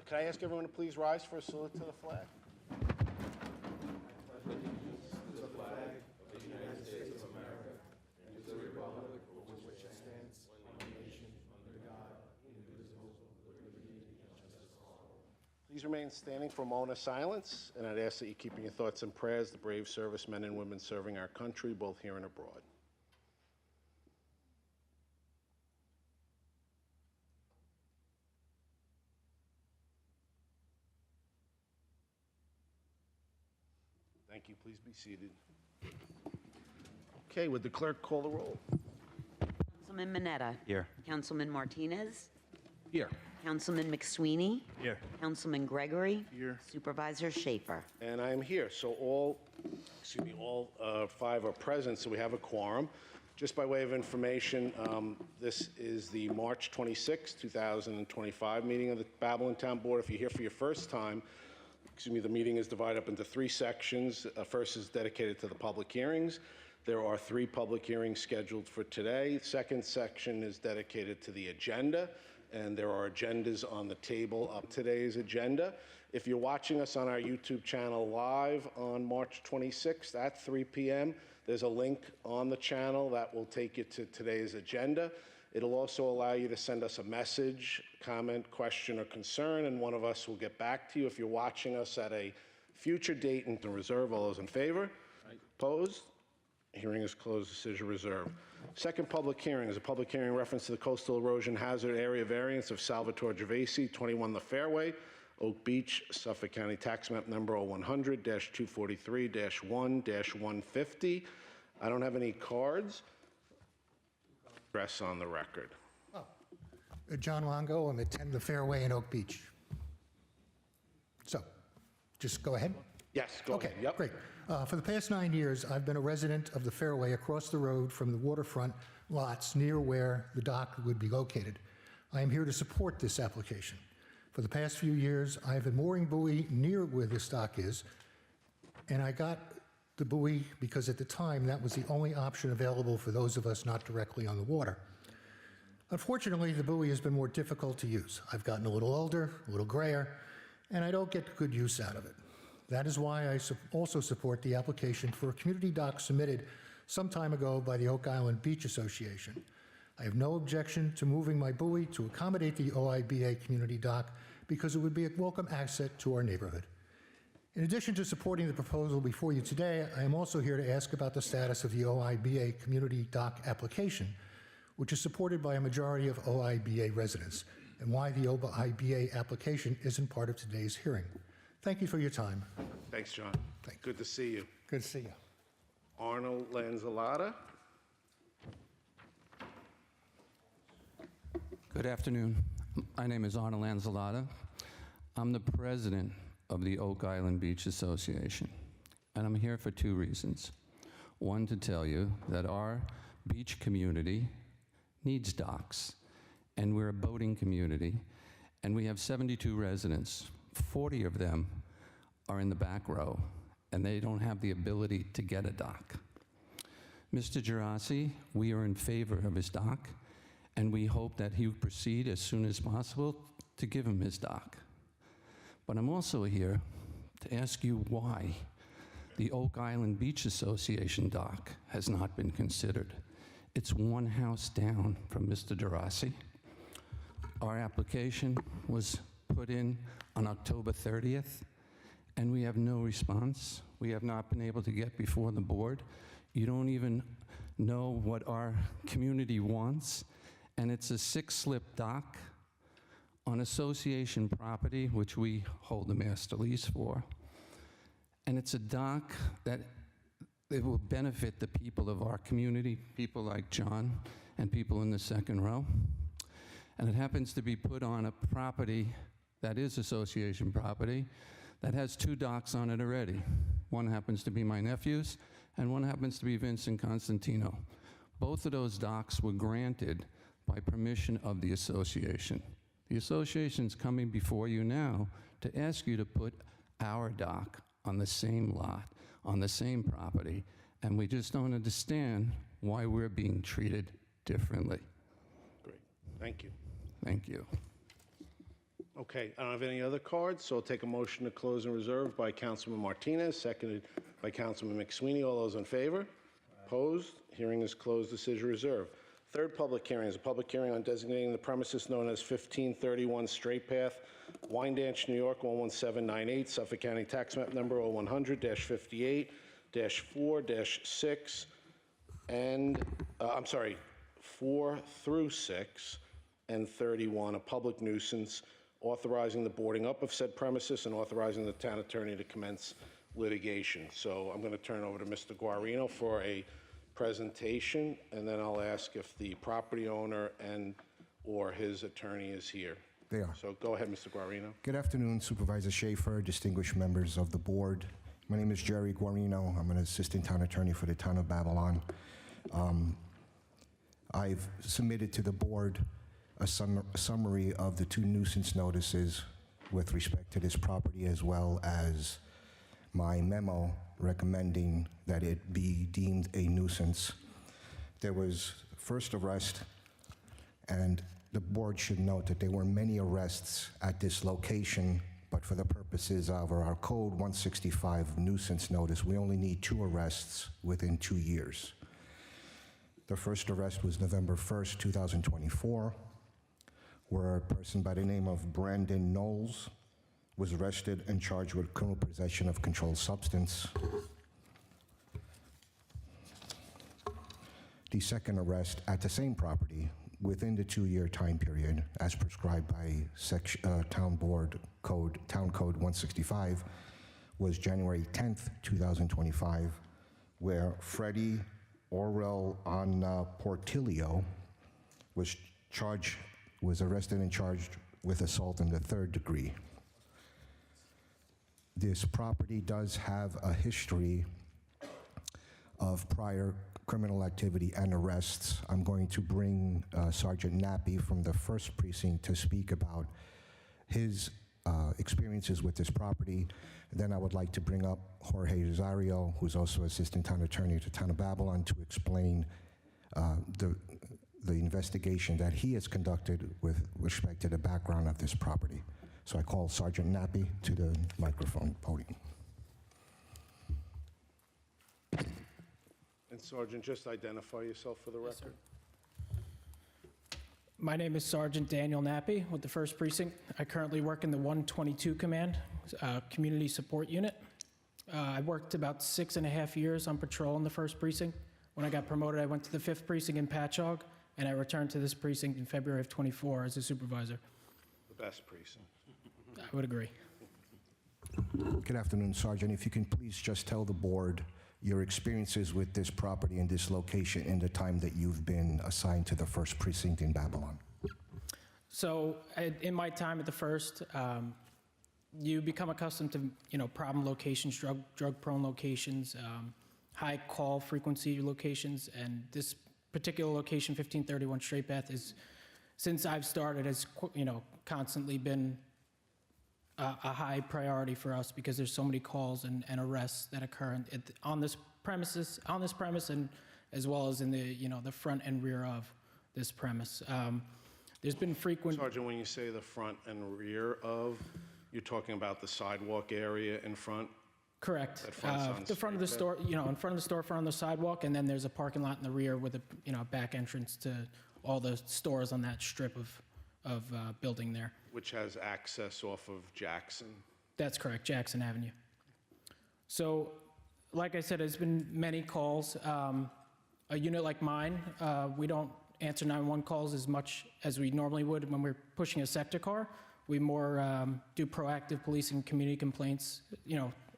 Can I ask everyone to please rise for a salute to the flag? Please remain standing for a moment of silence, and I'd ask that you keep in your thoughts and prayers the brave servicemen and women serving our country, both here and abroad. Thank you. Please be seated. Okay, would the clerk call the roll? Councilman Mineta. Here. Councilman Martinez. Here. Councilman McSweeney. Here. Councilman Gregory. Here. Supervisor Schaefer. And I am here. So all 5 are present, so we have a quorum. Just by way of information, this is the March 26, 2025 meeting of the Babylon Town Board. If you're here for your first time, the meeting is divided up into 3 sections. First is dedicated to the public hearings. There are 3 public hearings scheduled for today. Second section is dedicated to the agenda, and there are agendas on the table of today's agenda. If you're watching us on our YouTube channel live on March 26th at 3 p.m., there's a link on the channel that will take you to today's agenda. It'll also allow you to send us a message, comment, question, or concern, and one of us will get back to you. If you're watching us at a future date and to reserve, all those in favor? Aye. Opposed? Hearing is closed. Decision reserved. Second public hearing is a public hearing in reference to the coastal erosion hazard area variance of Salvatore Gervasi, 21 The Fairway, Oak Beach, Suffolk County Tax Map number 0100-243-1-150. I don't have any cards. Address on the record. John Longo, I'm at 10 The Fairway in Oak Beach. So, just go ahead. Yes, go ahead. Yep. Great. For the past 9 years, I've been a resident of the Fairway across the road from the waterfront lots near where the dock would be located. I am here to support this application. For the past few years, I have a mooring buoy near where this dock is, and I got the buoy because at the time that was the only option available for those of us not directly on the water. Unfortunately, the buoy has been more difficult to use. I've gotten a little older, a little grayer, and I don't get good use out of it. That is why I also support the application for a community dock submitted some time ago by the Oak Island Beach Association. I have no objection to moving my buoy to accommodate the OIBA community dock because it would be a welcome asset to our neighborhood. In addition to supporting the proposal before you today, I am also here to ask about the status of the OIBA community dock application, which is supported by a majority of OIBA residents, and why the OIBA application isn't part of today's hearing. Thank you for your time. Thanks, John. Thank you. Good to see you. Good to see you. Arnold Lanzalata. Good afternoon. My name is Arnold Lanzalata. I'm the president of the Oak Island Beach Association, and I'm here for 2 reasons. One, to tell you that our beach community needs docks, and we're a boating community, and we have 72 residents. 40 of them are in the back row, and they don't have the ability to get a dock. Mr. Gervasi, we are in favor of his dock, and we hope that he will proceed as soon as possible to give him his dock. But I'm also here to ask you why the Oak Island Beach Association dock has not been considered. It's one house down from Mr. Gervasi. Our application was put in on October 30th, and we have no response. We have not been able to get before the board. You don't even know what our community wants, and it's a 6-slip dock on association property, which we hold the master lease for. And it's a dock that it will benefit the people of our community, people like John and people in the second row. And it happens to be put on a property that is association property that has 2 docks on it already. One happens to be my nephew's, and one happens to be Vincent Constantino. Both of those docks were granted by permission of the association. The association's coming before you now to ask you to put our dock on the same lot, on the same property, and we just don't understand why we're being treated differently. Great. Thank you. Thank you. Okay, I don't have any other cards, so I'll take a motion to close and reserve by Councilman Martinez, seconded by Councilman McSweeney. All those in favor? Opposed? Hearing is closed. Decision reserved. Third public hearing is a public hearing on designating the premises known as 1531 Straight Path, Wyandanch, New York, 11798, Suffolk County Tax Map Number 0100-58-4-6, and, 4 through 6, and 31, a public nuisance, authorizing the boarding up of said premises and authorizing the town attorney to commence litigation. So I'm going to turn over to Mr. Guarino for a presentation, and then I'll ask if the property owner or his attorney is here. They are. So go ahead, Mr. Guarino. Good afternoon, Supervisor Schaefer, distinguished members of the board. My name is Jerry Guarino. I'm an assistant town attorney for the town of Babylon. I've submitted to the board a summary of the 2 nuisance notices with respect to this property, as well as my memo recommending that it be deemed a nuisance. There was first arrest, and the board should note that there were many arrests at this location, but for the purposes of our Code 165 nuisance notice, we only need 2 arrests within 2 years. The first arrest was November 1st, 2024, where a person by the name of Brandon Knowles was arrested and charged with criminal possession of controlled substance. The second arrest at the same property within the 2-year time period, as prescribed by Town Code 165, was January 10th, 2025, where Freddie Orrell on Portillo was arrested and charged with assault in the 3rd degree. This property does have a history of prior criminal activity and arrests. I'm going to bring Sergeant Nappy from the 1st Precinct to speak about his experiences with this property. Then I would like to bring up Jorge Rosario, who's also Assistant Town Attorney to Town of Babylon, to explain the investigation that he has conducted with respect to the background of this property. So I call Sergeant Nappy to the microphone podium. And Sergeant, just identify yourself for the record. My name is Sergeant Daniel Nappy with the 1st Precinct. I currently work in the 122 Command, Community Support Unit. I worked about 6.5 years on patrol in the 1st Precinct. When I got promoted, I went to the 5th Precinct in Patchogue, and I returned to this precinct in February of '24 as a supervisor. The best precinct. I would agree. Good afternoon, Sergeant. If you can please just tell the board your experiences with this property and this location in the time that you've been assigned to the 1st Precinct in Babylon. So in my time at the 1st, you become accustomed to problem locations, drug-prone locations, high call frequency locations, and this particular location, 1531 Straight Path, is, since I've started, has constantly been a high priority for us because there's so many calls and arrests that occur on this premise, and as well as in the front and rear of this premise. There's been frequent. Sergeant, when you say the front and rear of, you're talking about the sidewalk area in front? Correct. That fronts on The front of the Straight store, in front of the storefront on the sidewalk, and then there's a parking lot in the rear with a back entrance to all the stores on that strip of building there. Which has access off of Jackson. That's correct, Jackson Avenue. So, like I said, there's been many calls. A unit like mine, we don't answer 911 calls as much as we normally would when we're pushing a sector car. We more do proactive policing, community complaints,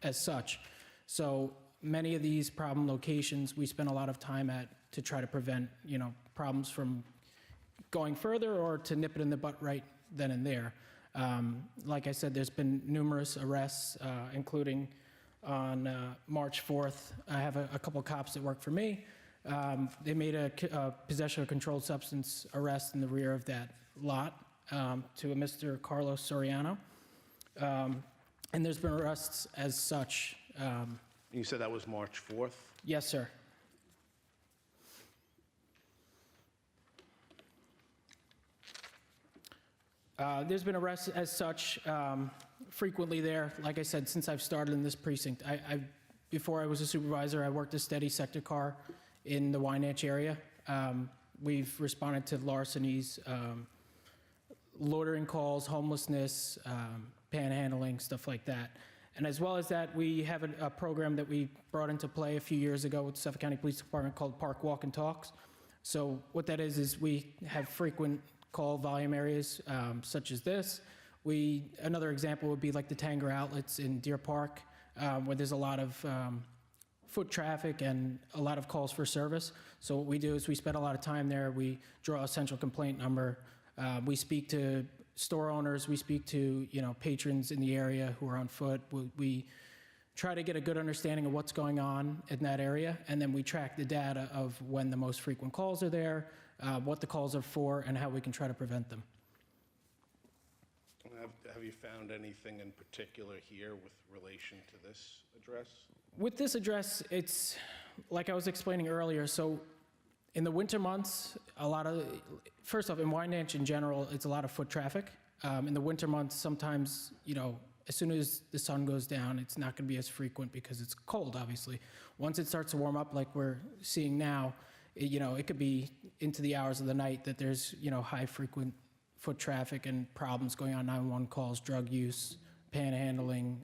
as such. So many of these problem locations, we spend a lot of time at to try to prevent, problems from going further or to nip it in the butt right then and there. Like I said, there's been numerous arrests, including on March 4th. I have a couple cops that work for me. They made a possession of controlled substance arrest in the rear of that lot to a Mr. Carlos Soriano. And there's been arrests as such. You said that was March 4th? Yes, sir. There's been arrests as such frequently there. Like I said, since I've started in this precinct, before I was a supervisor, I worked a steady sector car in the Wynanch area. We've responded to larcenies, loitering calls, homelessness, panhandling, stuff like that. And as well as that, we have a program that we brought into play a few years ago with the Suffolk County Police Department called Park Walk and Talks. So what that is we have frequent call volume areas such as this. Another example would be like the Tanger outlets in Deer Park, where there's a lot of foot traffic and a lot of calls for service. So what we do is we spend a lot of time there. We draw a central complaint number. We speak to store owners. We speak to patrons in the area who are on foot. We try to get a good understanding of what's going on in that area, and then we track the data of when the most frequent calls are there, what the calls are for, and how we can try to prevent them. Have you found anything in particular here with relation to this address? With this address, it's like I was explaining earlier. So in the winter months, first off, in Wynanch in general, it's a lot of foot traffic. In the winter months, sometimes, as soon as the sun goes down, it's not going to be as frequent because it's cold, obviously. Once it starts to warm up like we're seeing now, it could be into the hours of the night that there's, high frequent foot traffic and problems going on, 911 calls, drug use, panhandling,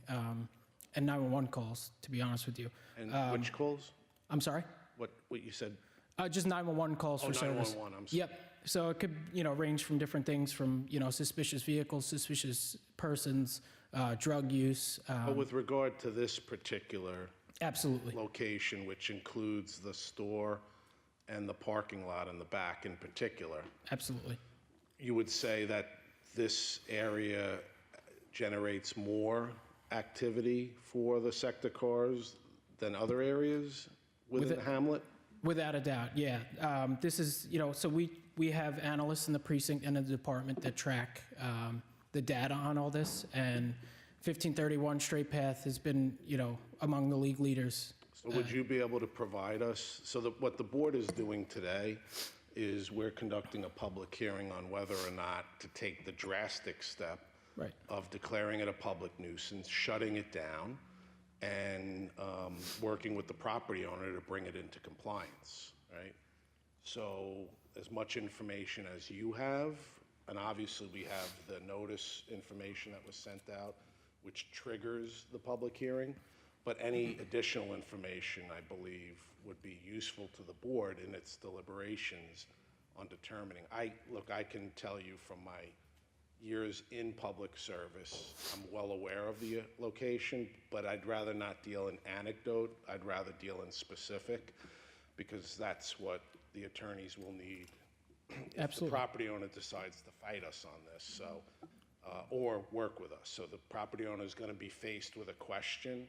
and 911 calls, to be honest with you. And which calls? I'm sorry? What you said? Just 911 calls for service. 911, I'm sorry. Yep. So it could, range from different things from, suspicious vehicles, suspicious persons, drug use. But with regard to this particular Absolutely. location, which includes the store and the parking lot in the back in particular, Absolutely. you would say that this area generates more activity for the sector cars than other areas within Hamlet? Without a doubt, yeah. This is, so we have analysts in the precinct and in the department that track the data on all this, and 1531 Straight Path has been, among the league leaders. So would you be able to provide us, so that what the board is doing today is we're conducting a public hearing on whether or not to take the drastic step Right. of declaring it a public nuisance, shutting it down, and working with the property owner to bring it into compliance, right? So as much information as you have, and obviously we have the notice information that was sent out, which triggers the public hearing, but any additional information, I believe, would be useful to the board in its deliberations on determining. I can tell you from my years in public service, I'm well aware of the location, but I'd rather not deal in anecdote. I'd rather deal in specific, because that's what the attorneys will need if Absolutely. the property owner decides to fight us on this, so, or work with us. So the property owner is going to be faced with a question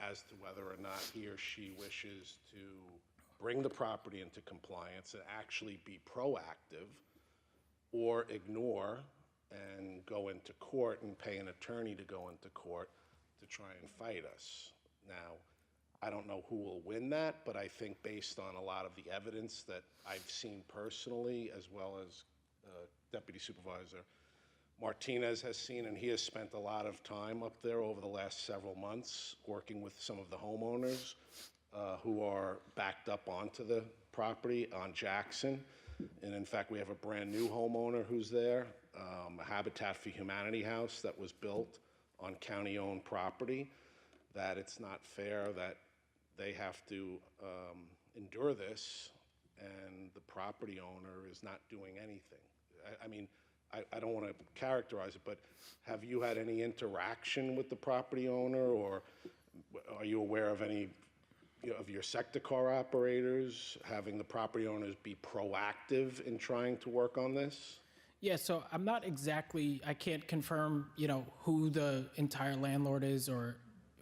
as to whether or not he or she wishes to bring the property into compliance and actually be proactive, or ignore and go into court and pay an attorney to go into court to try and fight us. Now, I don't know who will win that, but I think based on a lot of the evidence that I've seen personally, as well as Deputy Supervisor Martinez has seen, and he has spent a lot of time up there over the last several months working with some of the homeowners who are backed up onto the property on Jackson. And in fact, we have a brand new homeowner who's there, a Habitat for Humanity house that was built on county-owned property, that it's not fair that they have to endure this and the property owner is not doing anything. I mean, I don't want to characterize it, but have you had any interaction with the property owner, or are you aware of any of your sector car operators having the property owners be proactive in trying to work on this? Yeah, so I'm not exactly, I can't confirm, who the entire landlord is or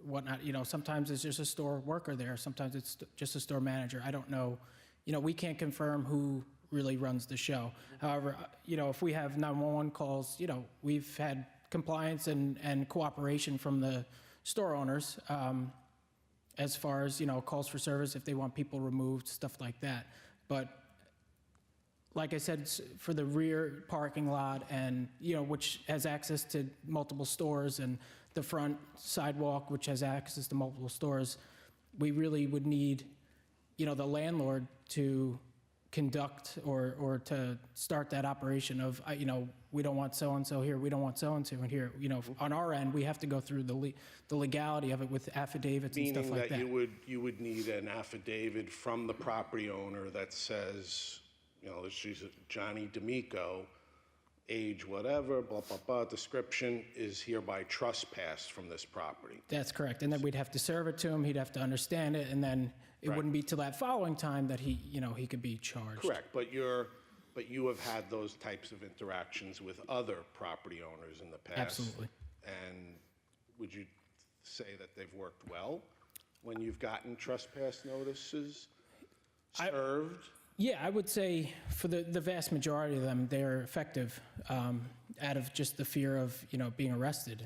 whatnot. Sometimes it's just a store worker there. Sometimes it's just a store manager. I don't know. We can't confirm who really runs the show. However, if we have 911 calls, we've had compliance and cooperation from the store owners as far as, calls for service, if they want people removed, stuff like that. But like I said, for the rear parking lot and, which has access to multiple stores, and the front sidewalk, which has access to multiple stores, we really would need, the landlord to conduct or to start that operation of, we don't want so-and-so here, we don't want so-and-so in here. On our end, we have to go through the legality of it with affidavits and stuff Meaning like that that. you would need an affidavit from the property owner that says, let's use it, Johnny D'Amico, age whatever, blah, blah, blah, description is hereby trespassed from this property. That's correct. And then we'd have to serve it to him, he'd have to understand it, and then it Right. wouldn't be till that following time that he could be charged. Correct, but you have had those types of interactions with other property owners in the past. Absolutely. And would you say that they've worked well when you've gotten trespass notices served? Yeah, I would say for the vast majority of them, they're effective out of just the fear of, being arrested.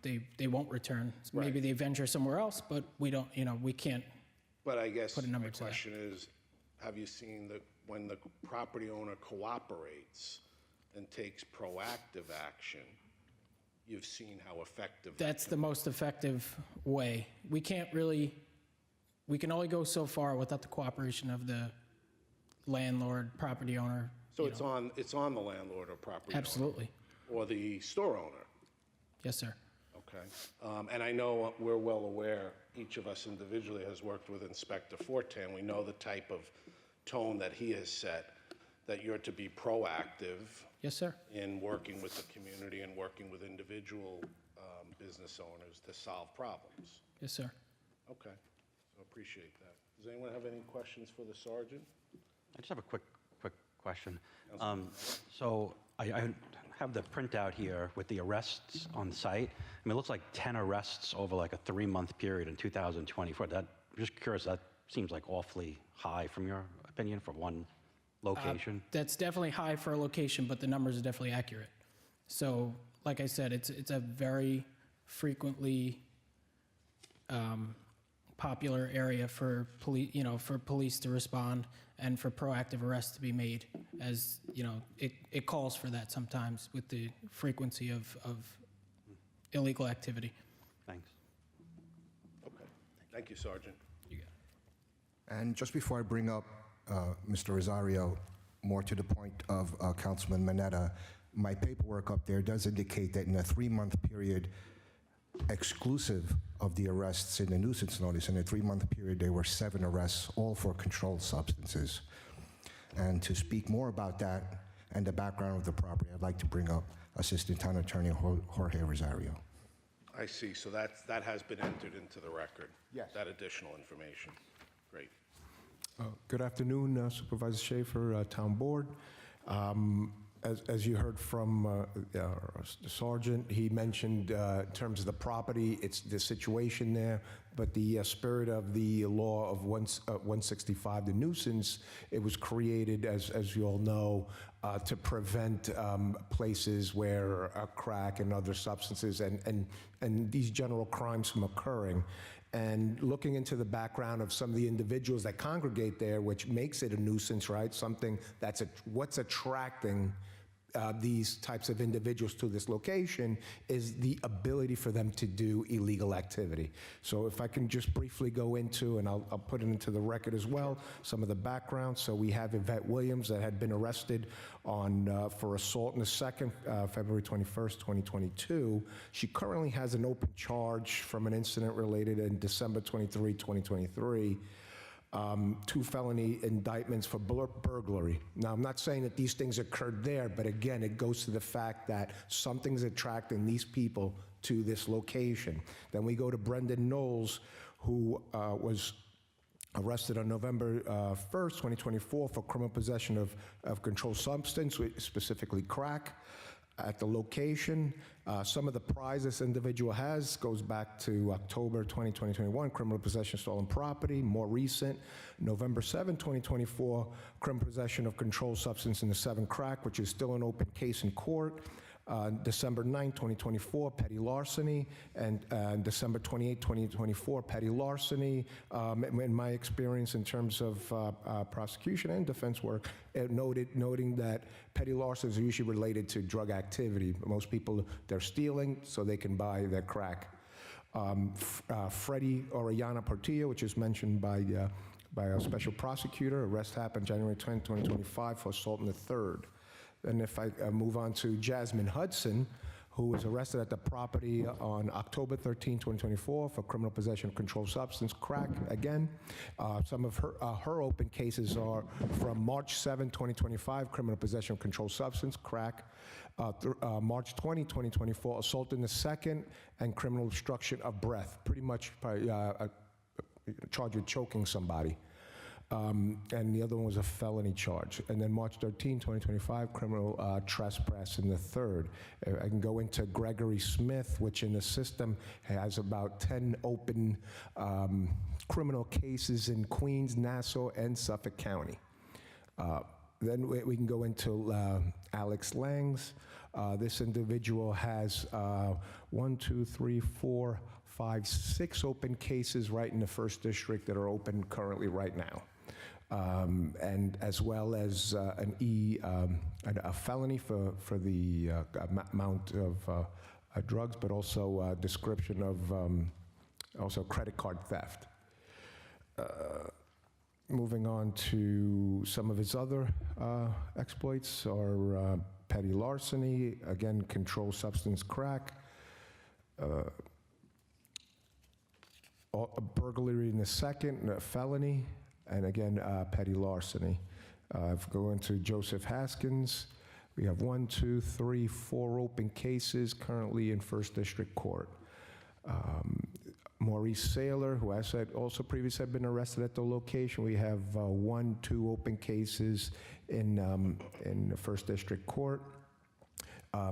They won't return. Maybe Right. they venture somewhere else, but we don't, we can't. But I guess Put a my number to that. question is, have you seen that when the property owner cooperates and takes proactive action, you've seen how effective that That's can the most effective way. We can only go so far without the cooperation of the landlord, property owner. So it's on the landlord or property owner? Absolutely. Or the store owner? Yes, sir. Okay. And I know we're well aware, each of us individually has worked with Inspector Forte, and we know the type of tone that he has set, that you're to be proactive Yes, sir. in working with the community and working with individual business owners to solve problems. Yes, sir. Okay, so appreciate that. Does anyone have any questions for the sergeant? I just have a quick question. So I have the printout here with the arrests on site. I mean, it looks like 10 arrests over like a 3-month period in 2024. I'm just curious, that seems like awfully high from your opinion for one location? That's definitely high for a location, but the numbers are definitely accurate. So, like I said, it's a very frequently popular area for police to respond and for proactive arrests to be made, as it calls for that sometimes with the frequency of illegal activity. Thanks. Okay, thank you, Sergeant. You got it. And just before I bring up Mr. Rosario, more to the point of Councilman Mineta, my paperwork up there does indicate that in a 3-month period, exclusive of the arrests in the nuisance notice, in a 3-month period, there were 7 arrests, all for controlled substances. And to speak more about that and the background of the property, I'd like to bring up Assistant Town Attorney Jorge Rosario. I see, so that has been entered into the record? Yes. That additional information? Great. Good afternoon, Supervisor Schaefer, Town Board. As you heard from the Sergeant, he mentioned in terms of the property, it's the situation there, but the spirit of the law of 165, the nuisance, it was created, as you all know, to prevent places where crack and other substances and these general crimes from occurring. And looking into the background of some of the individuals that congregate there, which makes it a nuisance, right? Something that's what's attracting these types of individuals to this location is the ability for them to do illegal activity. So if I can just briefly go into, and I'll put it into the record as well, some of the background. So we have Yvette Williams that had been arrested for assault in the second, February 21st, 2022. She currently has an open charge from an incident related in December 23, 2023. 2 felony indictments for burglary. Now, I'm not saying that these things occurred there, but again, it goes to the fact that something's attracting these people to this location. Then we go to Brendan Knowles, who was arrested on November 1st, 2024 for criminal possession of controlled substance, specifically crack, at the location. Some of the prize this individual has goes back to October 2021, criminal possession of stolen property. More recent, November 7, 2024, criminal possession of controlled substance in the 7 crack, which is still an open case in court. December 9, 2024, petty larceny, and December 28, 2024, petty larceny. In my experience in terms of prosecution and defense work, noting that petty larcenies are usually related to drug activity. Most people, they're stealing so they can buy their crack. Freddie Orellana Portillo, which is mentioned by a special prosecutor. Arrest happened January 10, 2025 for assault in the third. And if I move on to Jasmine Hudson, who was arrested at the property on October 13, 2024 for criminal possession of controlled substance, crack, again. Some of her open cases are from March 7, 2025, criminal possession of controlled substance, crack. March 20, 2024, assault in the second, and criminal obstruction of breath, pretty much charged with choking somebody. And the other one was a felony charge. And then March 13, 2025, criminal trespass in the third. I can go into Gregory Smith, which in the system has about 10 open criminal cases in Queens, Nassau, and Suffolk County. Then we can go into Alex Langs. This individual has 6 open cases right in the first district that are open currently right now. And as well as a felony for the amount of drugs, but also description of also credit card theft. Moving on to some of his other exploits are petty larceny, again, controlled substance crack, a burglary in the second, a felony, and again, petty larceny. Going to Joseph Haskins, we have 4 open cases currently in First District Court. Maurice Saylor, who I said also previously had been arrested at the location. We have 2 open cases in the First District Court,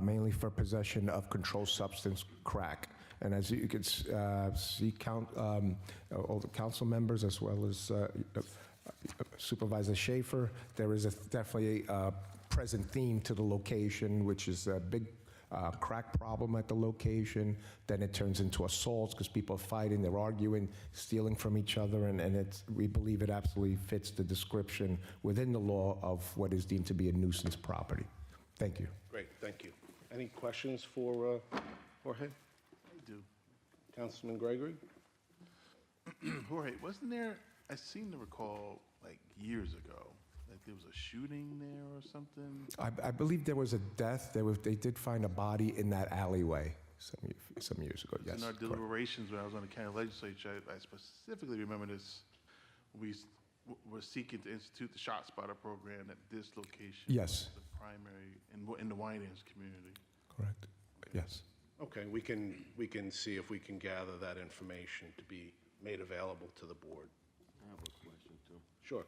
mainly for possession of controlled substance crack. And as you can see, all the council members as well as Supervisor Schaefer, there is definitely a present theme to the location, which is a big crack problem at the location. Then it turns into assaults because people are fighting, they're arguing, stealing from each other, and we believe it absolutely fits the description within the law of what is deemed to be a nuisance property. Thank you. Great, thank you. Any questions for Jorge? Do. Councilman Gregory? Jorge, wasn't there, I seem to recall, like years ago, like there was a shooting there or something? I believe there was a death. They did find a body in that alleyway some years ago, yes. In our correct. deliberations when I was on the county legislature, I specifically remember this. We were seeking to institute the Shot Spotter program at this location. Yes. The primary, in the Winans community. Correct, yes. Okay, we can see if we can gather that information to be made available to the board. I have a question too. Sure.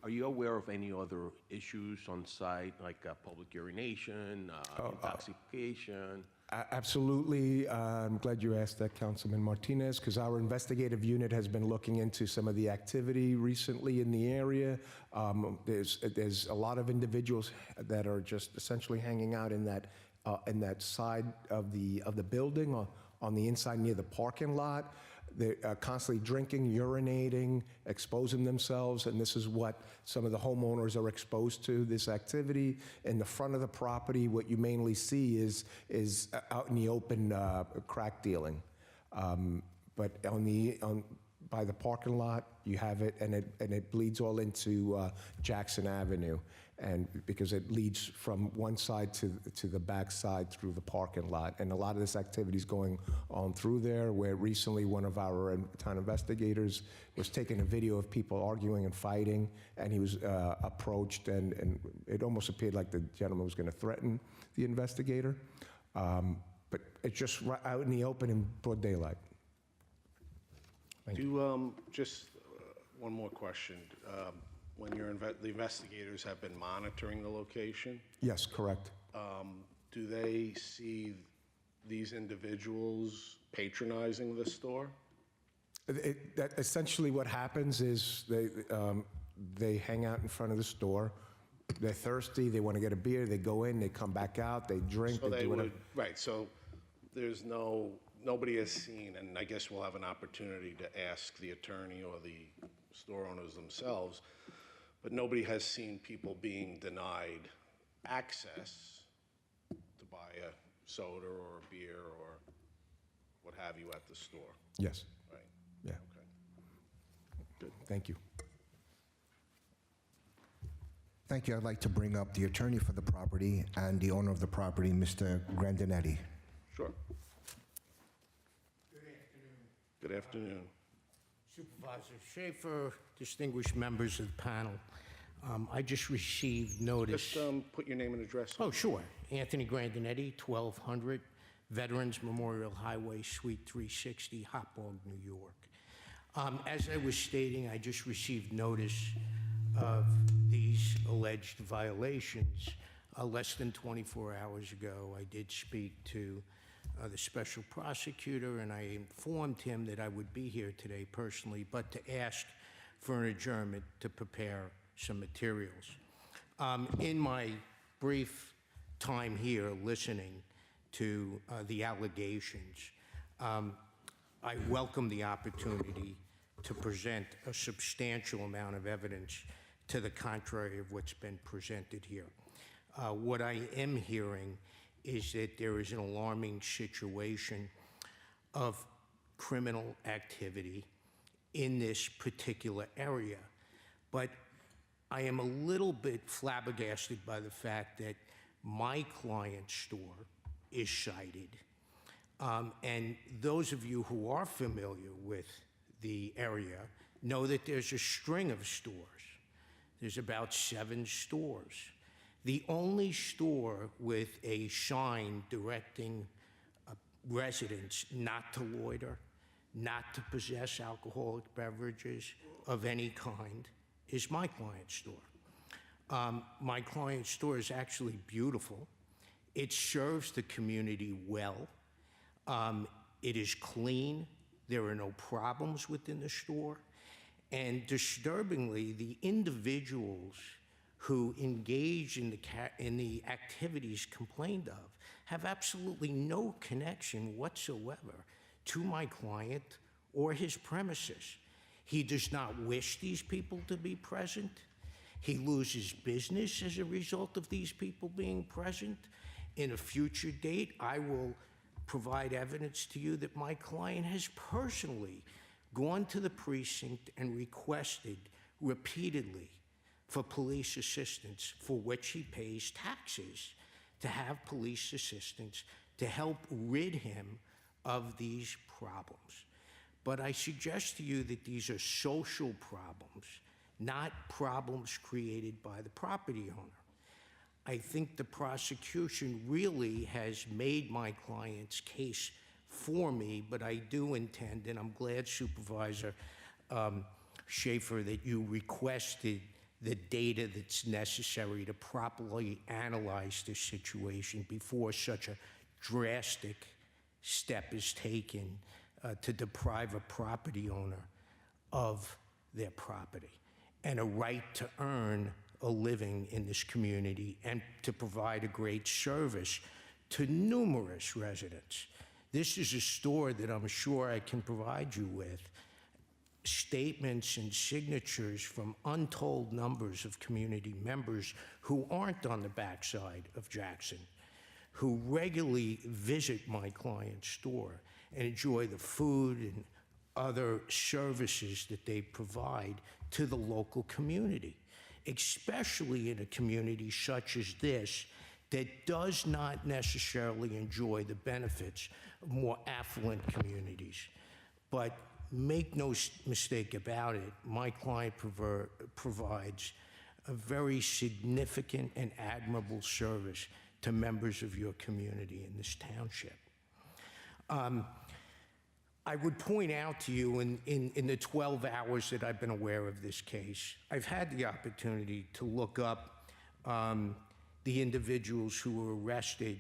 Are you aware of any other issues on site, like public urination, intoxication? Absolutely. I'm glad you asked that, Councilman Martinez, because our investigative unit has been looking into some of the activity recently in the area. There's a lot of individuals that are just essentially hanging out in that side of the building, on the inside near the parking lot. They're constantly drinking, urinating, exposing themselves, and this is what some of the homeowners are exposed to, this activity. In the front of the property, what you mainly see is out in the open crack dealing. But by the parking lot, you have it, and it bleeds all into Jackson Avenue, and because it leads from one side to the back side through the parking lot. And a lot of this activity is going on through there, where recently one of our town investigators was taking a video of people arguing and fighting, and he was approached, and it almost appeared like the gentleman was going to threaten the investigator. But it's just right out in the open in broad daylight. Just one more question. When the investigators have been monitoring the location, Yes, correct. do they see these individuals patronizing the store? Essentially what happens is they hang out in front of the store. They're thirsty, they want to get a beer, they go in, they come back out, they drink, So they they do whatever. would, right, so there's nobody has seen, and I guess we'll have an opportunity to ask the attorney or the store owners themselves, but nobody has seen people being denied access to buy a soda or a beer or what have you at the store, Yes, right? yeah, Okay. Good. thank you. Thank you. I'd like to bring up the attorney for the property and the owner of the property, Mr. Grandinetti. Sure. Good afternoon. Supervisor Schaefer, distinguished members of the panel, I just received notice. Just put your name and address. Oh, sure. Anthony Grandinetti, 1200 Veterans Memorial Highway, Suite 360, Hopog, New York. As I was stating, I just received notice of these alleged violations less than 24 hours ago. I did speak to the special prosecutor, and I informed him that I would be here today personally, but to ask for an adjournment to prepare some materials. In my brief time here listening to the allegations, I welcome the opportunity to present a substantial amount of evidence to the contrary of what's been presented here. What I am hearing is that there is an alarming situation of criminal activity in this particular area. But I am a little bit flabbergasted by the fact that my client's store is cited. And those of you who are familiar with the area know that there's a string of stores. There's about 7 stores. The only store with a sign directing residents not to loiter, not to possess alcoholic beverages of any kind is my client's store. My client's store is actually beautiful. It serves the community well. It is clean. There are no problems within the store. And disturbingly, the individuals who engage in the activities complained of have absolutely no connection whatsoever to my client or his premises. He does not wish these people to be present. He loses business as a result of these people being present. In a future date, I will provide evidence to you that my client has personally gone to the precinct and requested repeatedly for police assistance, for which he pays taxes, to have police assistance to help rid him of these problems. But I suggest to you that these are social problems, not problems created by the property owner. I think the prosecution really has made my client's case for me, but I do intend, and I'm glad, Supervisor Schaefer, that you requested the data that's necessary to properly analyze this situation before such a drastic step is taken to deprive a property owner of their property and a right to earn a living in this community and to provide a great service to numerous residents. This is a store that I'm sure I can provide you with statements and signatures from untold numbers of community members who aren't on the backside of Jackson, who regularly visit my client's store and enjoy the food and other services that they provide to the local community, especially in a community such as this that does not necessarily enjoy the benefits of more affluent communities. But make no mistake about it, my client provides a very significant and admirable service to members of your community in this township. I would point out to you in the 12 hours that I've been aware of this case, I've had the opportunity to look up the individuals who were arrested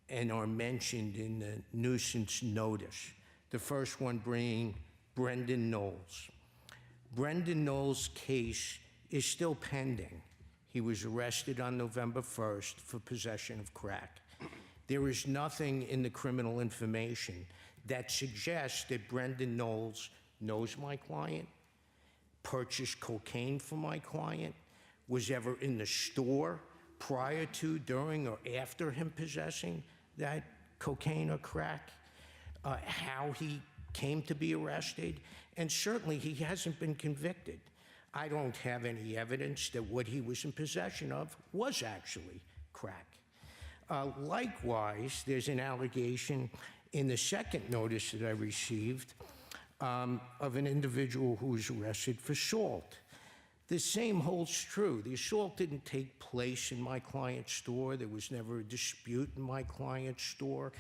and are mentioned in the nuisance notice. The first one being Brendan Knowles. Brendan Knowles' case is still pending. He was arrested on November 1st for possession of crack. There is nothing in the criminal information that suggests that Brendan Knowles knows my client, purchased cocaine from my client, was ever in the store prior to, during, or after him possessing that cocaine or crack, how he came to be arrested, and certainly he hasn't been convicted. I don't have any evidence that what he was in possession of was actually crack. Likewise, there's an allegation in the second notice that I received of an individual who was arrested for assault. The same holds true. The assault didn't take place in my client's store. There was never a dispute in my client's store.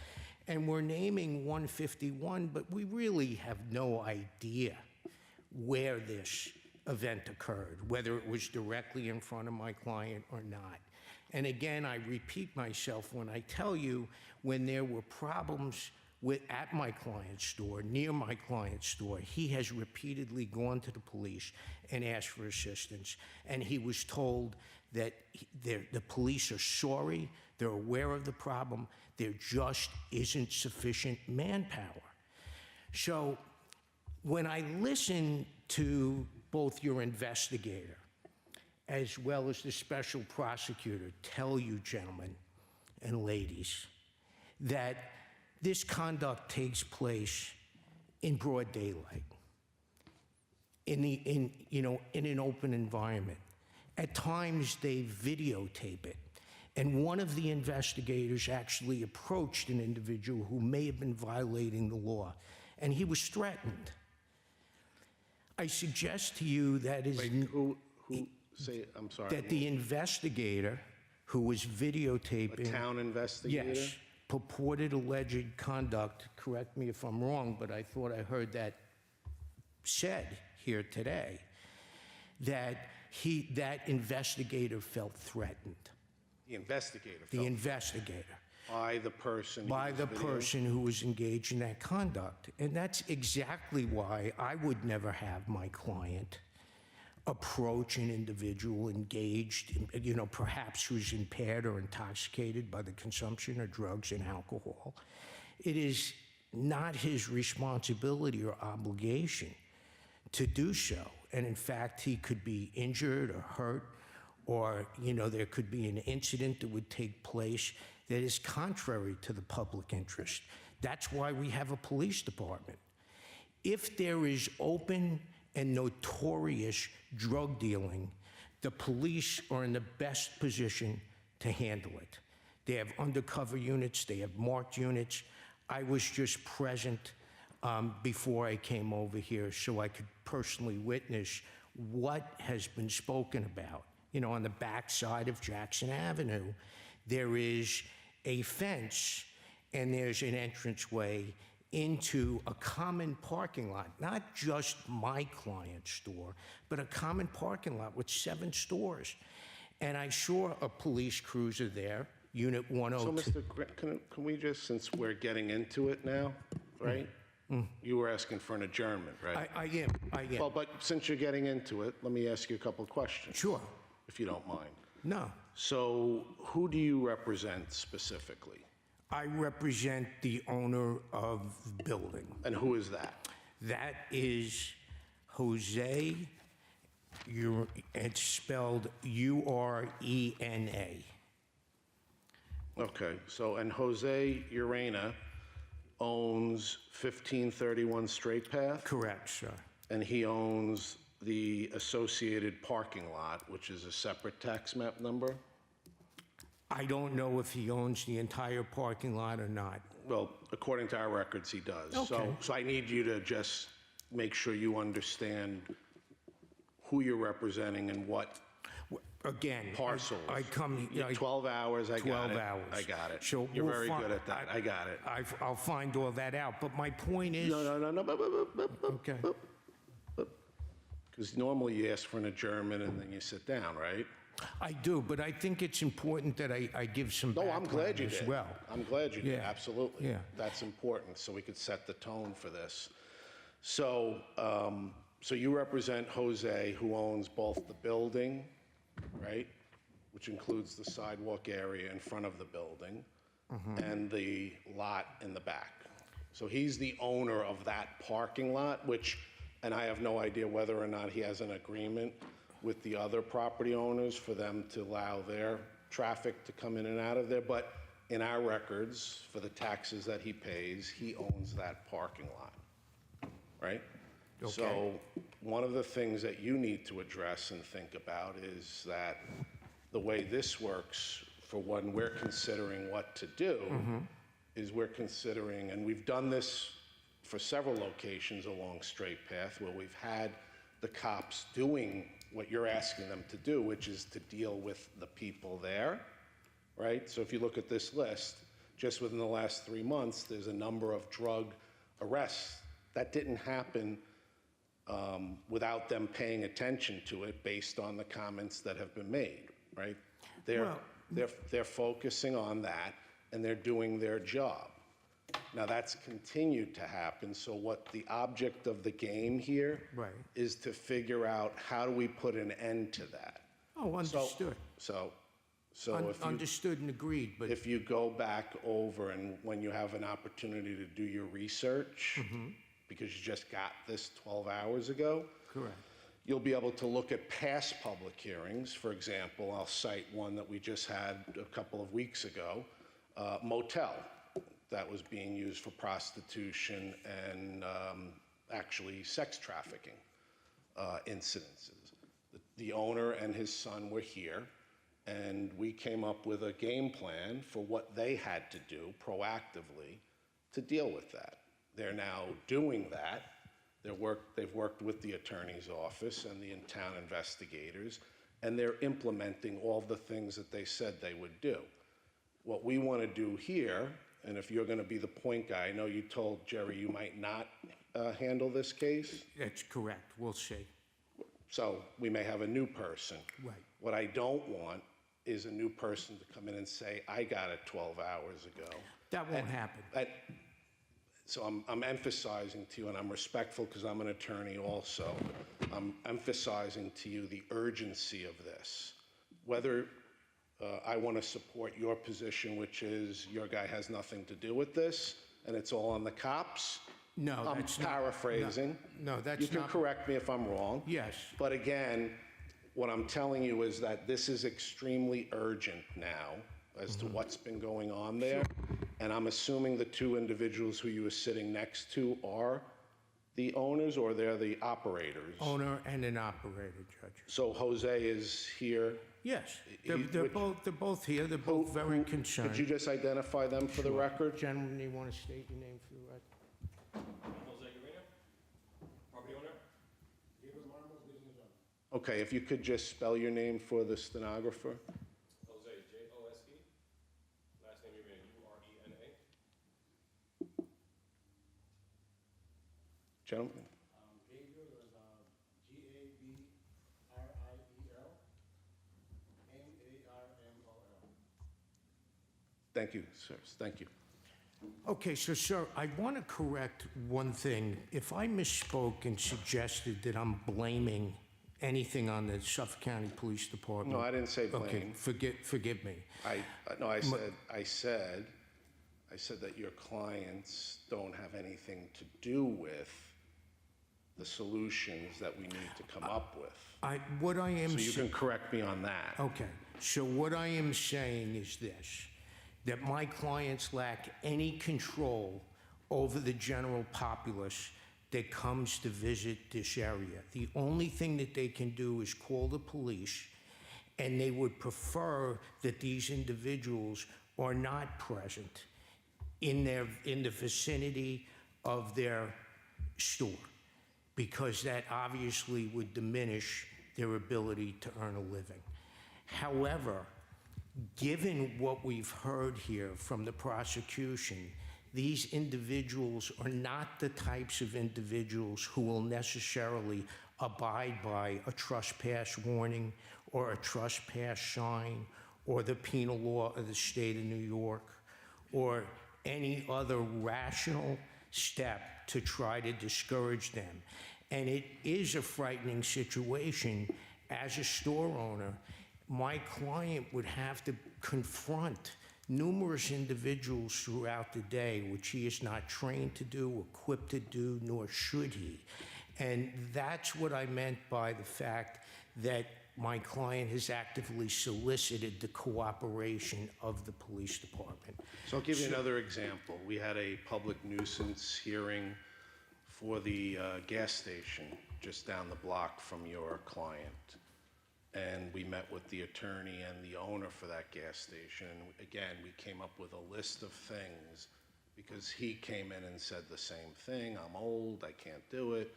And we're naming 151, but we really have no idea where this event occurred, whether it was directly in front of my client or not. And again, I repeat myself when I tell you, when there were problems at my client's store, near my client's store, he has repeatedly gone to the police and asked for assistance. And he was told that the police are sorry, they're aware of the problem, there just isn't sufficient manpower. So when I listen to both your investigator as well as the special prosecutor tell you, gentlemen and ladies, that this conduct takes place in broad daylight, in an open environment. At times they videotape it. And one of the investigators actually approached an individual who may have been violating the law, and he was threatened. I suggest to you that is I'm sorry. that the investigator who was videotaping A town investigator? Yes, purported alleged conduct, correct me if I'm wrong, but I thought I heard that said here today, that that investigator felt threatened. The investigator The felt investigator. by the person. who By was the videoing? person who was engaged in that conduct. And that's exactly why I would never have my client approach an individual engaged, perhaps who's impaired or intoxicated by the consumption of drugs and alcohol. It is not his responsibility or obligation to do so. And in fact, he could be injured or hurt, or, there could be an incident that would take place that is contrary to the public interest. That's why we have a police department. If there is open and notorious drug dealing, the police are in the best position to handle it. They have undercover units, they have marked units. I was just present before I came over here so I could personally witness what has been spoken about. On the back side of Jackson Avenue, there is a fence and there's an entranceway into a common parking lot, not just my client's store, but a common parking lot with 7 stores. And I saw a police cruiser there, Unit 102. So, Mr. Can we just, since we're getting into it now, right? You were asking for an adjournment, right? I am. Well, but since you're getting into it, let me ask you a couple of questions. Sure. If you don't mind. No. So, who do you represent specifically? I represent the owner of the building. And who is that? That is Jose, it's spelled U-R-E-N-A. Okay, so, and Jose Urena owns 1531 Straight Path? Correct, sir. And he owns the associated parking lot, which is a separate tax map number? I don't know if he owns the entire parking lot or not. Well, according to our records, he does. Okay. So I need you to just make sure you understand who you're representing and what Again, parcels. I come... 12 hours, I got 12 it. hours. I got it. So You're we'll very good at that. I got it. I'll find all that out. But my point is... No. Okay. Because normally you ask for an adjournment and then you sit down, right? I do, but I think it's important that I give some No, I'm glad background you as did. well. I'm glad you did, Yeah. absolutely. Yeah. That's important, so we could set the tone for this. So, so you represent Jose, who owns both the building, right? which includes the sidewalk area in front of the building and the lot in the back. So he's the owner of that parking lot, which, and I have no idea whether or not he has an agreement with the other property owners for them to allow their traffic to come in and out of there, but in our records, for the taxes that he pays, he owns that parking lot, right? Okay. So one of the things that you need to address and think about is that the way this works, for when we're considering what to do, is we're considering, and we've done this for several locations along Straight Path, where we've had the cops doing what you're asking them to do, which is to deal with the people there, right? So if you look at this list, just within the last 3 months, there's a number of drug arrests. That didn't happen without them paying attention to it based on the comments that have been made, right? They're focusing on that, and they're doing their job. Now, that's continued to happen, so what the object of the game here Right. is to figure out how do we put an end to that. Oh, understood. So if you, Understood and agreed, but if you go back over and when you have an opportunity to do your research, because you just got this 12 hours ago, correct. you'll be able to look at past public hearings. For example, I'll cite one that we just had a couple of weeks ago, motel that was being used for prostitution and actually sex trafficking incidences. The owner and his son were here, and we came up with a game plan for what they had to do proactively to deal with that. They're now doing that. They've worked with the attorney's office and the in-town investigators, and they're implementing all the things that they said they would do. What we want to do here, and if you're going to be the point guy, I know you told Jerry you might not handle this case, That's correct. We'll see. so we may have a new person. Right. What I don't want is a new person to come in and say, I got it 12 hours ago. That won't happen. So I'm emphasizing to you, and I'm respectful because I'm an attorney also, I'm emphasizing to you the urgency of this. Whether I want to support your position, which is your guy has nothing to do with this, and it's all on the cops. No, I'm that's not- paraphrasing. No, that's You can not- correct me if I'm wrong. Yes. But again, what I'm telling you is that this is extremely urgent now as to what's been going on there. And I'm assuming the two individuals who you were sitting next to are the owners or they're the operators? Owner and an operator, Judge. So Jose is here. Yes, He- they're which- both here. They're both very concerned. Could you just identify them for the record? Gentlemen, you want to state your name for the record? Jose Garino, property owner. Gabriel Marmos, business owner. Okay, if you could just spell your name for the stenographer. Jose, Jose, last name Urena, Urena. Gentlemen, Gabriel is Gabriel, Marmol. thank you, sirs, thank you. Okay, so, sir, I want to correct one thing. If I misspoke and suggested that I'm blaming anything on the Suffolk County Police Department... No, I didn't say Okay, blame. forgive me. I said that your clients don't have anything to do with the solutions that we need to come up with. What I am... So you can correct me on that. Okay, so what I am saying is this, that my clients lack any control over the general populace that comes to visit this area. The only thing that they can do is call the police, and they would prefer that these individuals are not present in the vicinity of their store, because that obviously would diminish their ability to earn a living. However, given what we've heard here from the prosecution, these individuals are not the types of individuals who will necessarily abide by a trespass warning or a trespass sign or the penal law of the state of New York or any other rational step to try to discourage them. And it is a frightening situation as a store owner my client would have to confront numerous individuals throughout the day, which he is not trained to do, equipped to do, nor should he. And that's what I meant by the fact that my client has actively solicited the cooperation of the police department. So I'll give you another example. We had a public nuisance hearing for the gas station just down the block from your client. And we met with the attorney and the owner for that gas station. And again, we came up with a list of things because he came in and said the same thing. I'm old, I can't do it.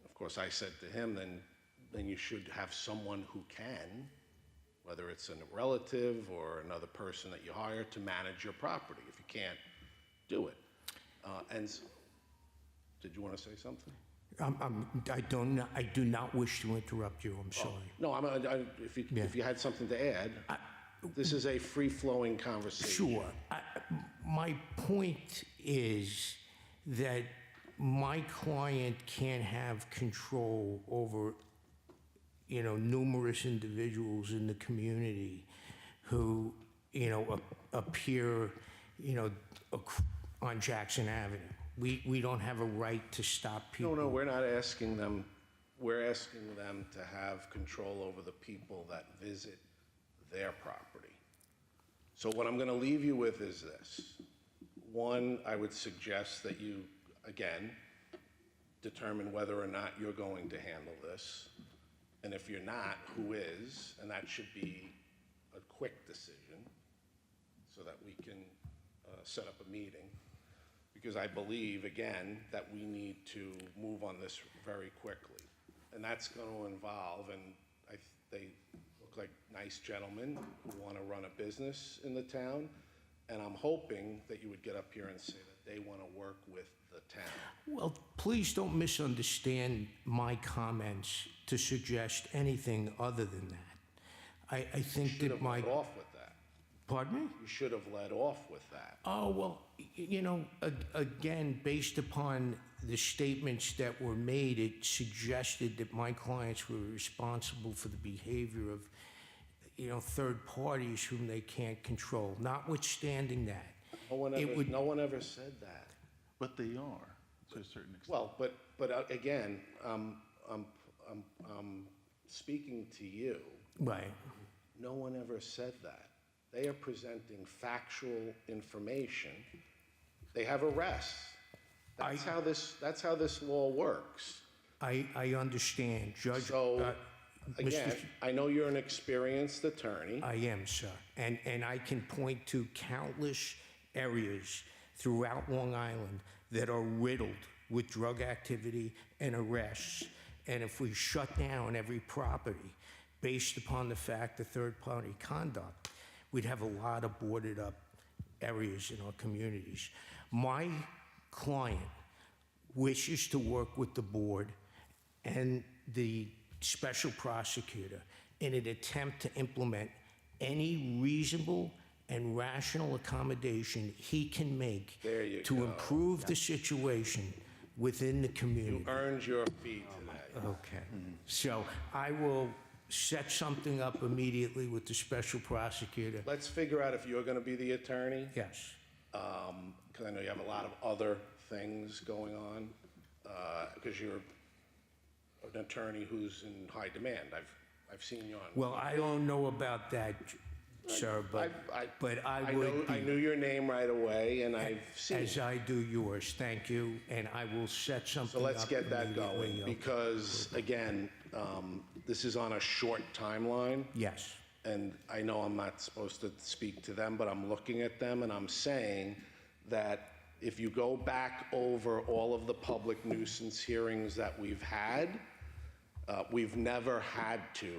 Of course, I said to him, then you should have someone who can, whether it's a relative or another person that you hire to manage your property if you can't do it. Did you want to say something? I do not wish to interrupt you, I'm sorry. No, if you had something to add, this is a free-flowing conversation. Sure. My point is that my client can't have control over, numerous individuals in the community who, appear, on Jackson Avenue. We don't have a right to stop people. No, we're not asking them. We're asking them to have control over the people that visit their property. So what I'm going to leave you with is this. One, I would suggest that you, again, determine whether or not you're going to handle this. And if you're not, who is? And that should be a quick decision so that we can set up a meeting. Because I believe, again, that we need to move on this very quickly. And that's going to involve, and they look like nice gentlemen who want to run a business in the town. And I'm hoping that you would get up here and say that they want to work with the town. Well, please don't misunderstand my comments to suggest anything other than that. I think that my... You should have led off with that. Pardon me? You should have led off with that. Oh, well, again, based upon the statements that were made, it suggested that my clients were responsible for the behavior of, third parties whom they can't control. Notwithstanding that, No one ever said that. But they are, to a certain extent. Well, but again, I'm speaking to you. right. No one ever said that. They are presenting factual information. They have arrests. That's how this law works. I understand, Judge. So, again, I know you're an experienced attorney. I am, sir. And I can point to countless areas throughout Long Island that are riddled with drug activity and arrests. And if we shut down every property based upon the fact of third-party conduct, we'd have a lot of boarded up areas in our communities. My client wishes to work with the board and the special prosecutor in an attempt to implement any reasonable and rational accommodation he can make to improve the situation within the community. You earned your fee today. Okay. So I will set something up immediately with the special prosecutor. Let's figure out if you're going to be the attorney. Yes. Because I know you have a lot of other things going on. Because you're an attorney who's in high demand. I've seen you on. Well, I don't know about that, sir, but I would be. I knew your name right away, and I've seen As I do yours, thank you, and I will set something So up. let's get that immediately, going, okay? because, again, this is on a short timeline. Yes. And I know I'm not supposed to speak to them, but I'm looking at them and I'm saying that if you go back over all of the public nuisance hearings that we've had, we've never had to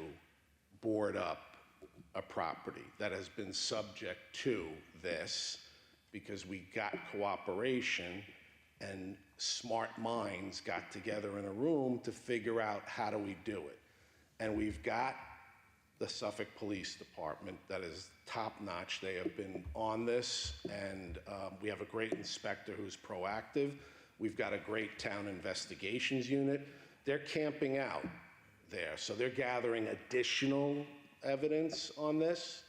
board up a property that has been subject to this because we got cooperation and smart minds got together in a room to figure out how do we do it. And we've got the Suffolk Police Department that is top-notch. They have been on this, and we have a great inspector who's proactive. We've got a great town investigations unit. They're camping out there, so they're gathering additional evidence on this,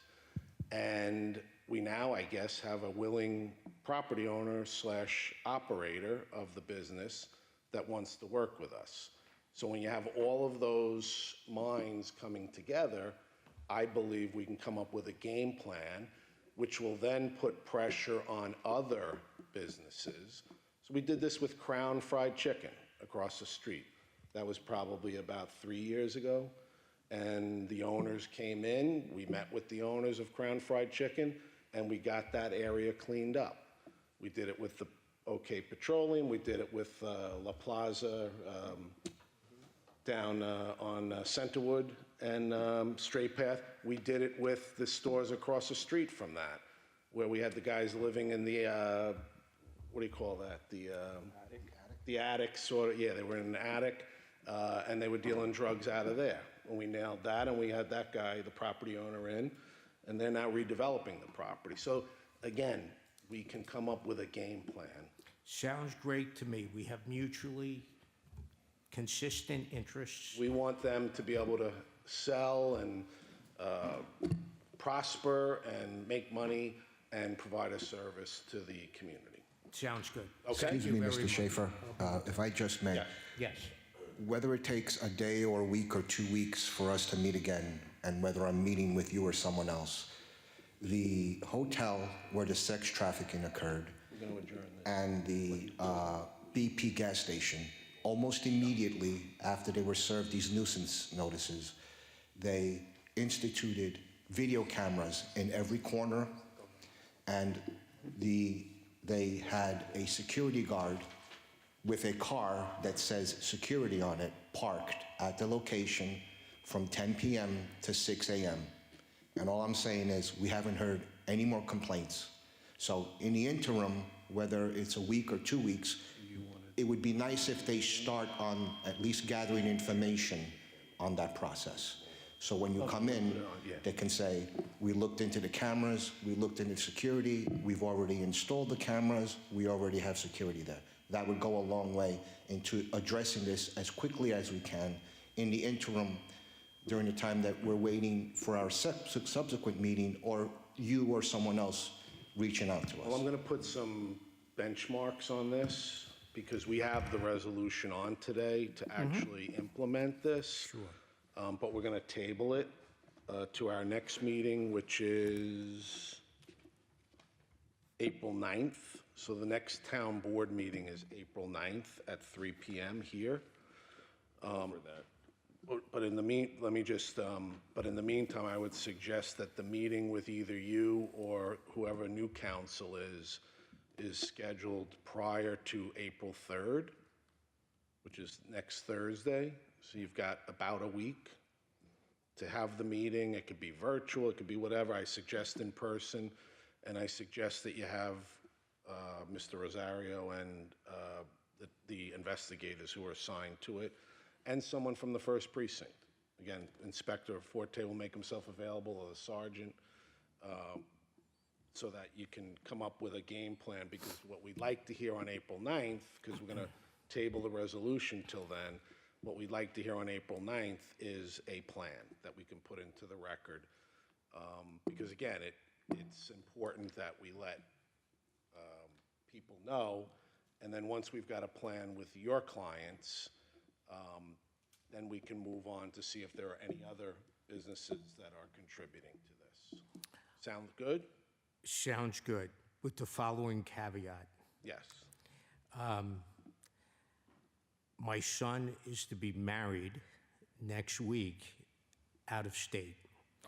and we now, I guess, have a willing property owner slash operator of the business that wants to work with us. So when you have all of those minds coming together, I believe we can come up with a game plan, which will then put pressure on other businesses. So we did this with Crown Fried Chicken across the street. That was probably about 3 years ago. And the owners came in, we met with the owners of Crown Fried Chicken, and we got that area cleaned up. We did it with the OK Petroleum, we did it with La Plaza down on Centerwood and Straight Path. We did it with the stores across the street from that, where we had the guys living in the, what do you call that? The attic, sort of, yeah, they were in an attic, and they were dealing drugs out of there. And we nailed that, and we had that guy, the property owner, in, and they're now redeveloping the property. So again, we can come up with a game plan. Sounds great to me. We have mutually consistent interests. We want them to be able to sell and prosper and make money and provide a service to the community. Sounds good. Okay. Thank Excuse you me, very Mr. much. Schaefer, if I just may. Yeah. Yes. Whether it takes a day or a week or 2 weeks for us to meet again, and whether I'm meeting with you or someone else, the hotel where the sex trafficking occurred and the BP gas station, almost immediately after they were served these nuisance notices, they instituted video cameras in every corner, and they had a security guard with a car that says security on it, parked at the location from 10 p.m. to 6 a.m. And all I'm saying is we haven't heard any more complaints. So in the interim, whether it's a week or 2 weeks, it would be nice if they start on at least gathering information on that process. So when you come in, they can say, we looked into the cameras, we looked into security, we've already installed the cameras, we already have security there. That would go a long way into addressing this as quickly as we can in the interim during the time that we're waiting for our subsequent meeting, or you or someone else reaching out to us. Well, I'm going to put some benchmarks on this because we have the resolution on today to actually implement this. Sure. But we're going to table it to our next meeting, which is April 9th. So the next town board meeting is April 9th at 3 p.m. here. But in the meantime, I would suggest that the meeting with either you or whoever new council is scheduled prior to April 3rd, which is next Thursday. So you've got about a week to have the meeting. It could be virtual, it could be whatever. I suggest in person, and I suggest that you have Mr. Rosario and the investigators who are assigned to it, and someone from the first precinct. Again, Inspector Forte will make himself available, or the sergeant, so that you can come up with a game plan, because what we'd like to hear on April 9th, because we're going to table the resolution till then, what we'd like to hear on April 9th is a plan that we can put into the record. Because again, it's important that we let people know, and then once we've got a plan with your clients, then we can move on to see if there are any other businesses that are contributing to this. Sound good? Sounds good, with the following caveat. Yes. My son is to be married next week out of state.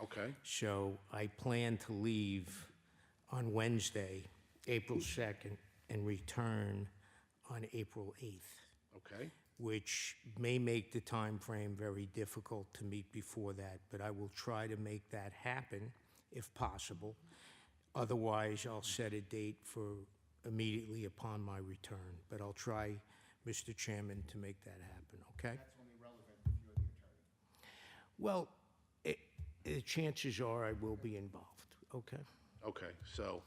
Okay. So I plan to leave on Wednesday, April 2nd, and return on April 8th. Okay. Which may make the time frame very difficult to meet before that, but I will try to make that happen if possible. Otherwise, I'll set a date for immediately upon my return, but I'll try, Mr. Chairman, to make that happen, okay? That's only relevant if you're the attorney. Well, the chances are I will be involved, okay? Okay, so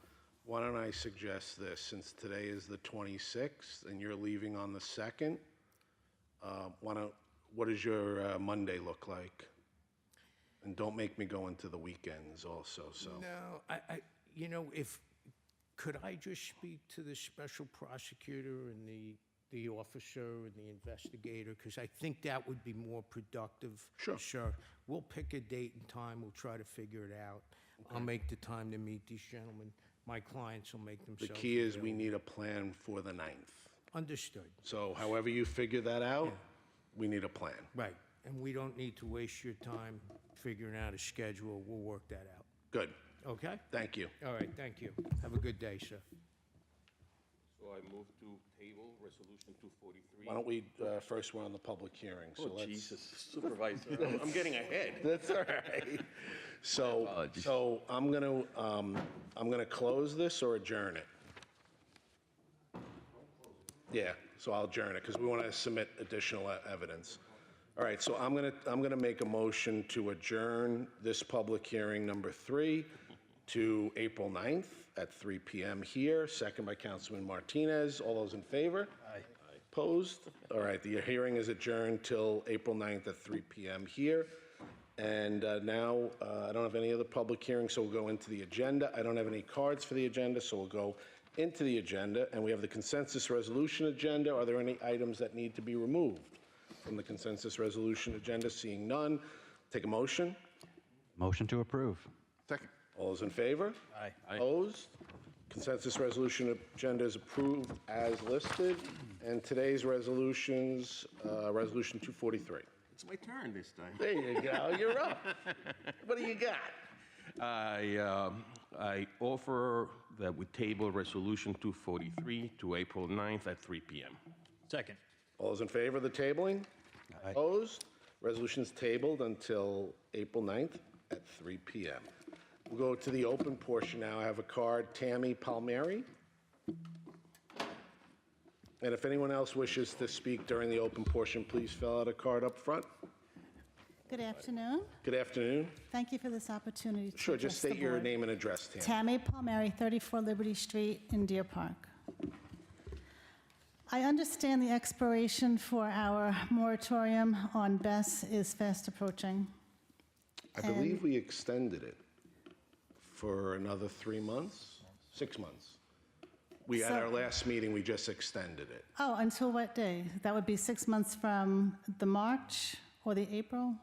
why don't I suggest this, since today is the 26th and you're leaving on the 2nd, what does your Monday look like? And don't make me go into the weekends also, so. No, could I just speak to the special prosecutor and the officer and the investigator? Because I think that would be more productive. Sure. Sir, we'll pick a date and time, we'll try to figure it out. I'll make the time to meet these gentlemen. My clients will make The themselves key is we available. need a plan for the 9th. Understood. So however you figure that out, we need a plan. Right, and we don't need to waste your time figuring out a schedule. We'll work that out. Good. Okay? Thank you. All right, thank you. Have a good day, sir. So I move to table Resolution 243. Why don't we, first we're on the public hearing, so Oh, let's. Jesus, Supervisor, I'm getting ahead. That's all right. So I'm gonna close this or adjourn it? Yeah, so I'll adjourn it, because we want to submit additional evidence. All right, so I'm gonna make a motion to adjourn this public hearing number 3 to April 9th at 3 PM here, second by Councilman Martinez. All those in favor? Aye. Opposed? All right, the hearing is adjourned till April 9th at 3 PM here. And now, I don't have any other public hearings, so we'll go into the agenda. I don't have any cards for the agenda, so we'll go into the agenda. And we have the consensus resolution agenda. Are there any items that need to be removed from the consensus resolution agenda? Seeing none, take a motion. Motion to approve. Second. All those in favor? Aye. Opposed? Consensus resolution agenda is approved as listed. And today's resolutions, Resolution 243. It's my turn this time. There you go, you're up. What do you got? I offer that we table Resolution 243 to April 9th at 3 PM. Second. All those in favor of the tabling? Aye. Opposed? Resolution's tabled until April 9th at 3 PM. We'll go to the open portion now. I have a card, Tammy Palmieri. And if anyone else wishes to speak during the open portion, please fill out a card up front. Good afternoon. Good afternoon. Thank you for this opportunity to Sure, just address the state your board. name and address, Tammy. Tammy Palmieri, 34 Liberty Street in Deer Park. I understand the expiration for our moratorium on BES is fast approaching. I believe we extended it for another 3 months, 6 months. At So- our last meeting, we just extended it. Oh, until what day? That would be 6 months from the March or the April?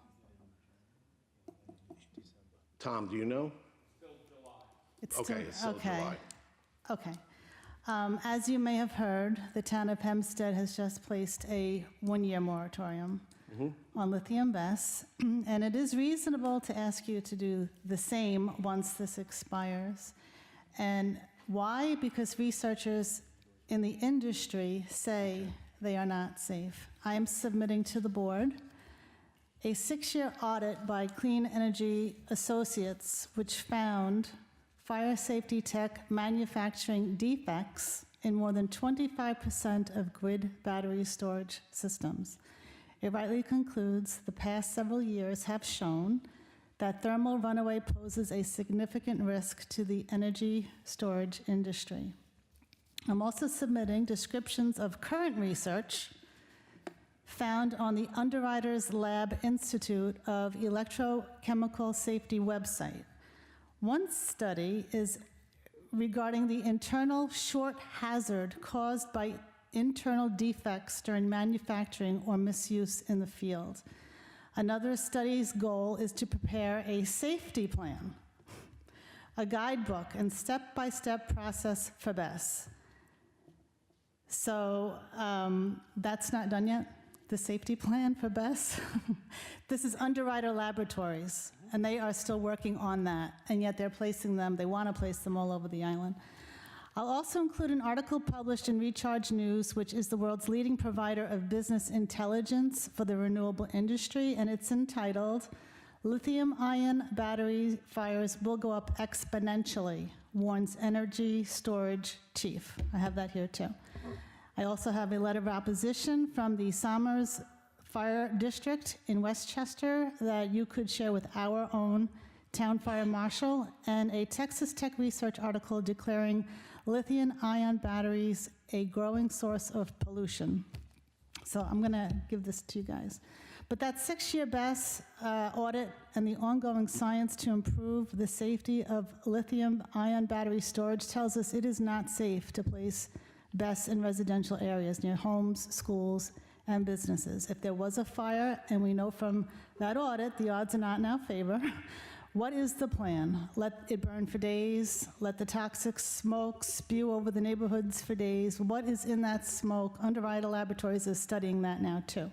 Tom, do you know? It's Okay, it's still July. Okay. As you may have heard, the town of Hempstead has just placed a one-year moratorium on lithium BES, and it is reasonable to ask you to do the same once this expires. And why? Because researchers in the industry say they are not safe. I am submitting to the board a 6-year audit by Clean Energy Associates, which found fire safety tech manufacturing defects in more than 25% of grid battery storage systems. It rightly concludes the past several years have shown that thermal runaway poses a significant risk to the energy storage industry. I'm also submitting descriptions of current research found on the Underwriters Lab Institute of Electrochemical Safety website. One study is regarding the internal short hazard caused by internal defects during manufacturing or misuse in the field. Another study's goal is to prepare a safety plan, a guidebook, and step-by-step process for BES. So that's not done yet, the safety plan for BES. This is Underwriter Laboratories, and they are still working on that, and yet they're placing them, they want to place them all over the island. I'll also include an article published in Recharge News, which is the world's leading provider of business intelligence for the renewable industry, and it's entitled, "Lithium-Ion Battery Fires Will Go Up Exponentially, Warns Energy Storage Chief." I have that here too. I also have a letter of opposition from the Somers Fire District in Westchester that you could share with our own town fire marshal, and a Texas Tech research article declaring lithium-ion batteries a growing source of pollution. So I'm going to give this to you guys. But that 6-year BESS audit and the ongoing science to improve the safety of lithium-ion battery storage tells us it is not safe to place BESS in residential areas near homes, schools, and businesses. If there was a fire, and we know from that audit, the odds are not in our favor, what is the plan? Let it burn for days? Let the toxic smoke spew over the neighborhoods for days? What is in that smoke? Underwriter Laboratories is studying that now, too.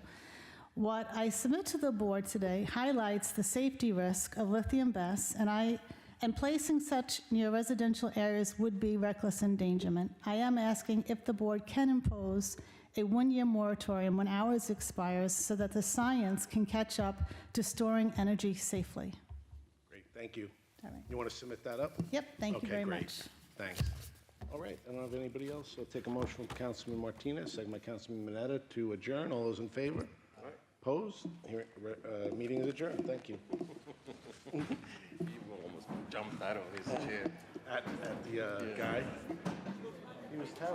What I submit to the board today highlights the safety risk of lithium BESS, and placing such near residential areas would be reckless endangerment. I am asking if the board can impose a 1-year moratorium when ours expires so that the science can catch up to storing energy safely. Great, thank you. All right. You want to submit that up? Yep, thank you very Okay, great. much. Thanks. All right, I don't have anybody else, so I'll take a motion from Councilman Martinez, second by Councilman Mineta to adjourn. All those in favor? Opposed? Meeting is adjourned. Thank you. He almost jumped out of his chair. At the guy. He was terrible.